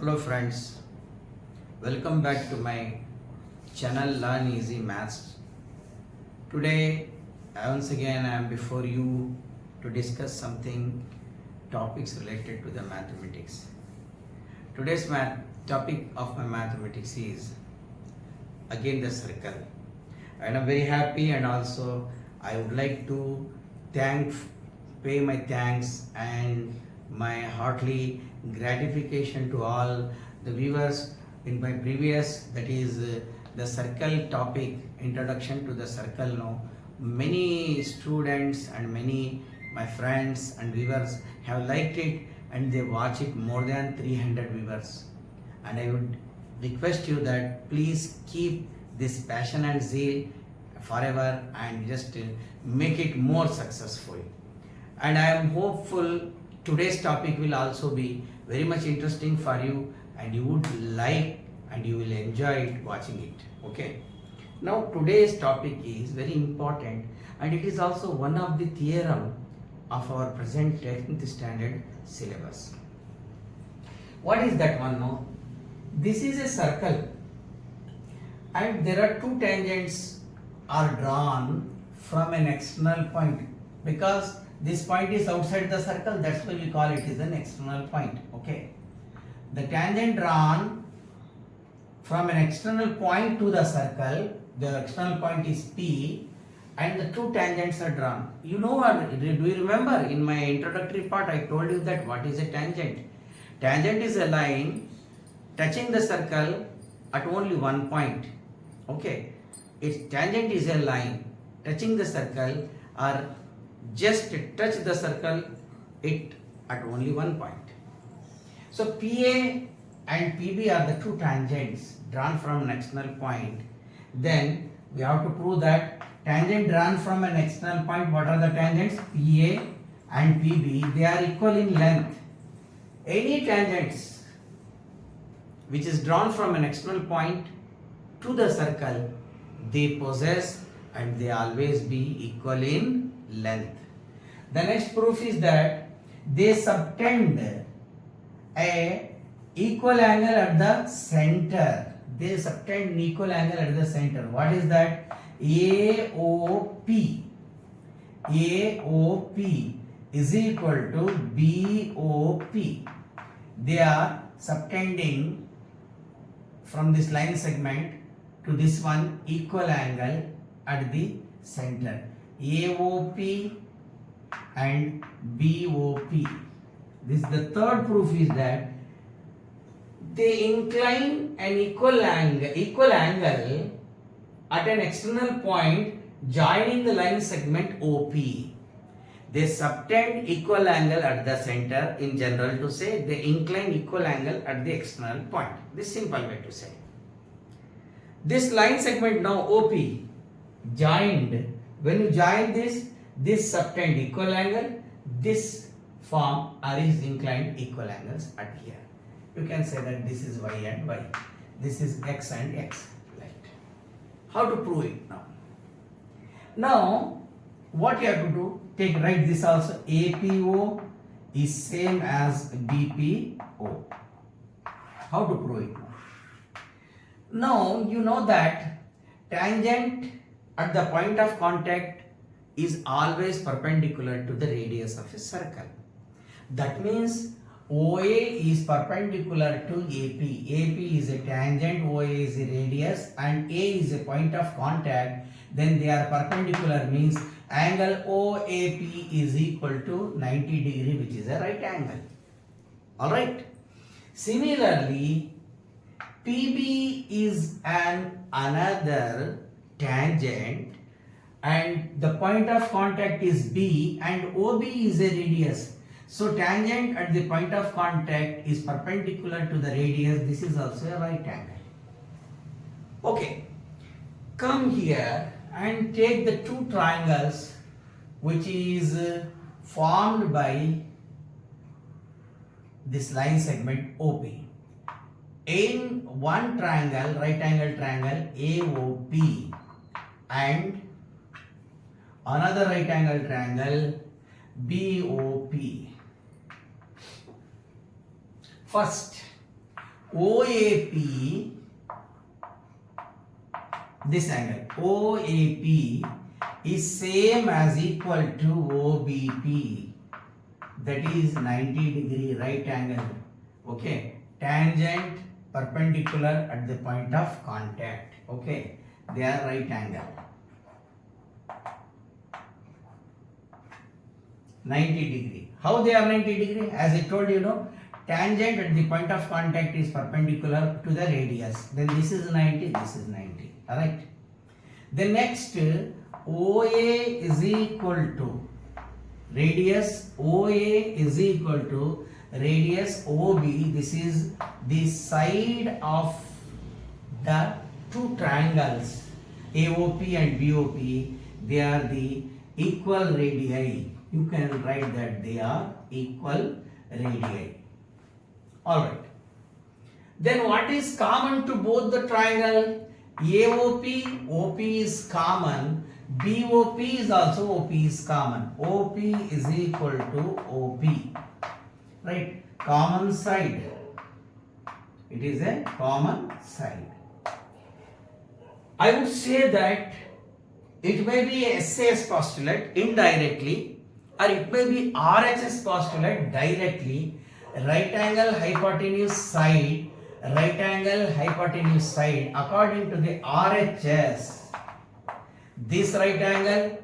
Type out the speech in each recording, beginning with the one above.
Hello friends, welcome back to my channel Learn Easy Maths. Today once again I am before you to discuss something topics related to the mathematics. Today's topic of my mathematics is again the circle, and I'm very happy, and also I would like to pay my thanks and my heartily gratification to all the viewers in my previous, that is the circle topic, introduction to the circle. Now many students and many my friends and viewers have liked it, and they watch it more than 300 viewers, and I would request you that please keep this passion and zeal forever and just make it more successful. And I am hopeful today's topic will also be very much interesting for you, and you would like and you will enjoy it watching it. Okay. Now today's topic is very important, and it is also one of the theorem of our present 10th standard syllabus. What is that one now? This is a circle, and there are two tangents are drawn from an external point, because this point is outside the circle, that's why we call it is an external point. Okay. The tangent drawn from an external point to the circle, the external point is P, and the two tangents are drawn. You know what? Do you remember in my introductory part I told you that what is a tangent? Tangent is a line touching the circle at only one point. Okay. Its tangent is a line touching the circle, or just touch the circle it at only one point. So PA and PB are the two tangents drawn from an external point. Then we have to prove that tangent drawn from an external point, what are the tangents? PA and PB, they are equal in length. Any tangents which is drawn from an external point to the circle, they possess and they always be equal in length. The next proof is that they subtend a equal angle at the center. They subtend an equal angle at the center. What is that? AOP. AOP is equal to BOP. They are subtending from this line segment to this one equal angle at the center. AOP and BOP. This the third proof is that they incline an equal angle at an external point joining the line segment OP. They subtend equal angle at the center. In general, to say they incline equal angle at the external point. This simple way to say. This line segment now OP joined. When you join this subtend equal angle, this form or is inclined equal angles at here. You can say that this is y and y. This is x and x. Right. How to prove it now? Now, what you have to do, write this also. APO is same as BPO. How to prove it now? Now, you know that tangent at the point of contact is always perpendicular to the radius of a circle. That means OA is perpendicular to AP. AP is a tangent, OA is a radius, and A is a point of contact. Then they are perpendicular, means angle OAP is equal to 90 degree, which is a right angle. Alright. Similarly, PB is another tangent, and the point of contact is B, and OB is a radius. So tangent at the point of contact is perpendicular to the radius. This is also a right angle. Okay. Come here and take the two triangles which is formed by this line segment OP. In one triangle, right angle triangle AOP, and another right angle triangle BOP. First, OAP, this angle OAP is same as equal to OBP, that is 90 degree right angle. Okay, tangent perpendicular at the point of contact. Okay, they are right angle. 90 degree. How they are 90 degree? As I told you, tangent at the point of contact is perpendicular to the radius. Then this is 90, this is 90. Alright. The next, OA is equal to radius, OA is equal to radius OB. This is the side of the two triangles AOP and BOP. They are the equal radii. You can write that they are equal radii. Alright. Then what is common to both the triangle? AOP, OP is common. BOP is also OP is common. OP is equal to OP. Right? Common side. It is a common side. I would say that it may be a SAS postulate indirectly, or it may be RHS postulate directly. Right angle hypotenuse side, right angle hypotenuse side, according to the RHS, this right angle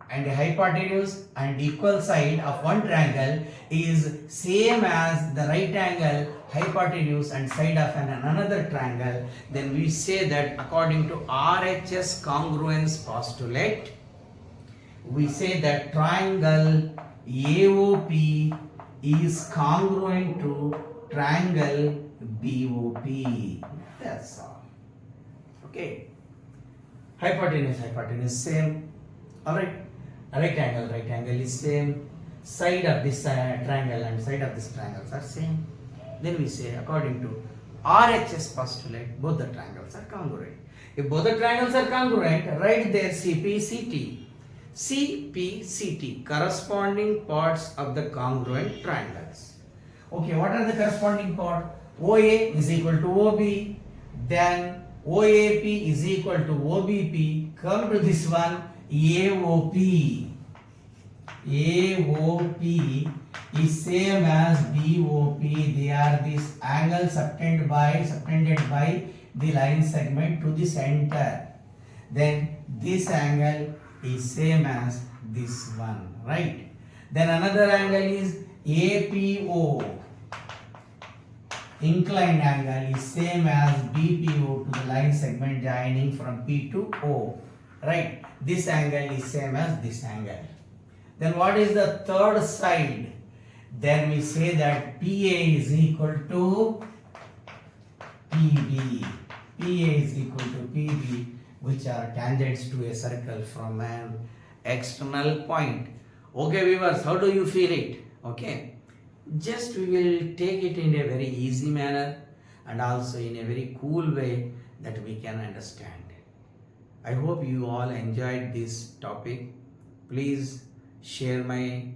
and hypotenuse and equal side of one triangle is same as the right angle, hypotenuse and side of another triangle. Then we say that according to RHS congruence postulate, we say that triangle AOP is congruent to triangle BOP. That's all. Okay. Hypotenuse same. Alright. Right angle is same. Side of this triangle and side of this triangles are same. Then we say according to RHS postulate, both the triangles are congruent. If both the triangles are congruent, write their CP, CT, corresponding parts of the congruent triangles. Okay, what are the corresponding parts? OA is equal to OB, then OAP is equal to OBP. Come to this one, AOP. AOP is same as BOP. They are these angles subtended by the line segment to the center. Then this angle is same as this one, right? Then another angle is APO. Inclined angle is same as BPO to the line segment joining from P to O, right? This angle is same as this angle. Then what is the third side? Then we say that PA is equal to PB. PA is equal to PB, which are tangents to a circle from an external point. Okay viewers, how do you feel it? Okay, just we will take it in a very easy manner and also in a very cool way that we can understand. I hope you all enjoyed this topic. Please share my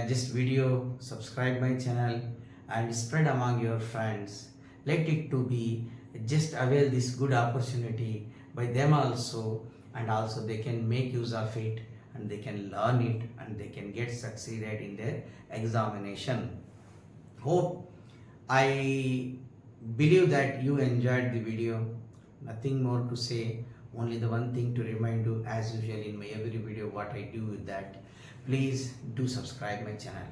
this video, subscribe my channel and spread among your friends. Let it to be just avail this good opportunity by them also, and also they can make use of it and they can learn it and they can get succeeded in their examination. Hope I believe that you enjoyed the video. Nothing more to say, only the one thing to remind you, as usual in my every video what I do with that, please do subscribe my channel.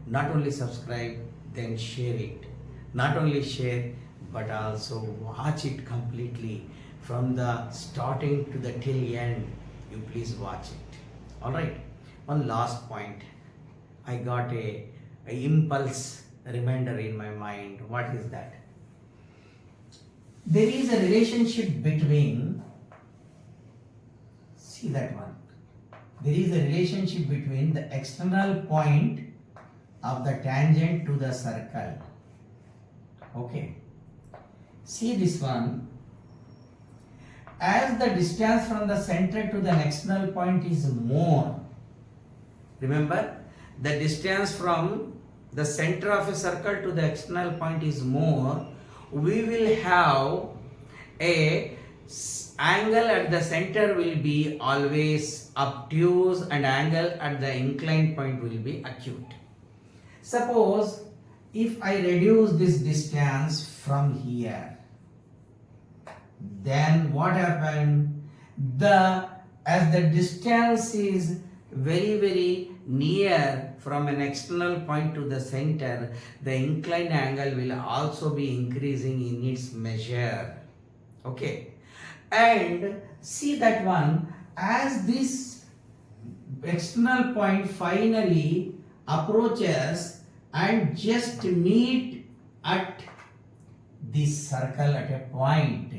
Not only subscribe, then share it. Not only share, but also watch it completely from the starting to the till end. You please watch it. Alright, one last point. I got a impulse reminder in my mind. What is that? There is a relationship between, see that one. There is a relationship between the external point of the tangent to the circle. Okay. See this one. As the distance from the center to the external point is more. Remember, the distance from the center of a circle to the external point is more. we will have a angle at the center will be always obtuse and angle at the inclined point will be acute. Suppose if I reduce this distance from here, then what happened? As the distance is very near from an external point to the center, the inclined angle will also be increasing in its measure. Okay, and see that one, as this external point finally approaches and just meet at this circle at a point,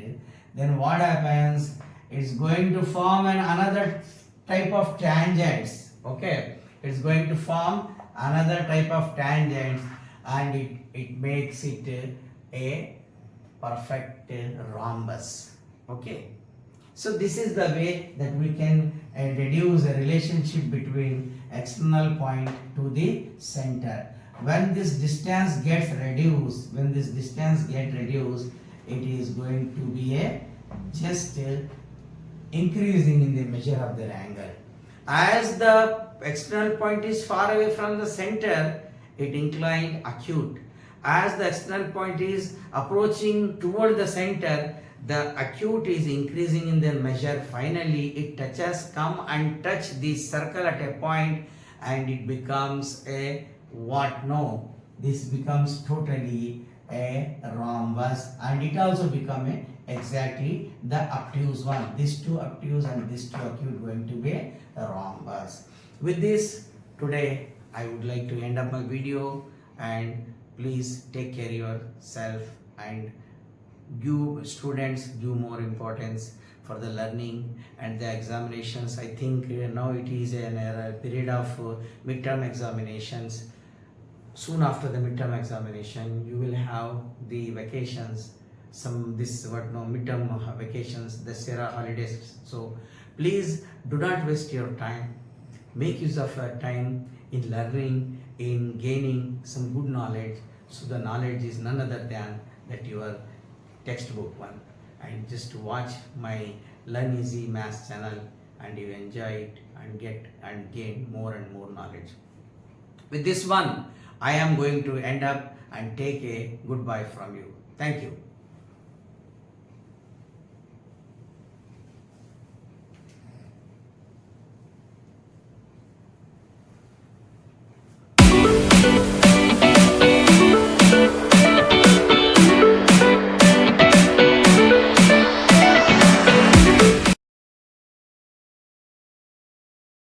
then what happens? It's going to form another type of tangents. Okay, it's going to form another type of tangents, and it makes it a perfect rhombus. Okay, so this is the way that we can deduce a relationship between external point to the center. When this distance gets reduced, it is going to be a just increasing in the measure of the angle. As the external point is far away from the center, it inclined acute. As the external point is approaching toward the center, the acute is increasing in the measure. Finally, it come and touch this circle at a point, and it becomes a what? No, this becomes totally a rhombus, and it also become exactly the obtuse one. This two obtuse and this two acute going to be a rhombus. With this, today I would like to end up my video, and please take care of yourself and give more importance for the learning and the examinations. I think now it is a period of midterm examinations. Soon after the midterm examination, you will have the vacations, midterm vacations, the Sierra holidays. So please do not waste your time. Make use of your time in learning, in gaining some good knowledge. So the knowledge is none other than that your textbook one. And just watch my Learn Easy Maths channel, and you enjoy it and get and gain more and more knowledge. With this one, I am going to end up and take a goodbye from you. Thank you.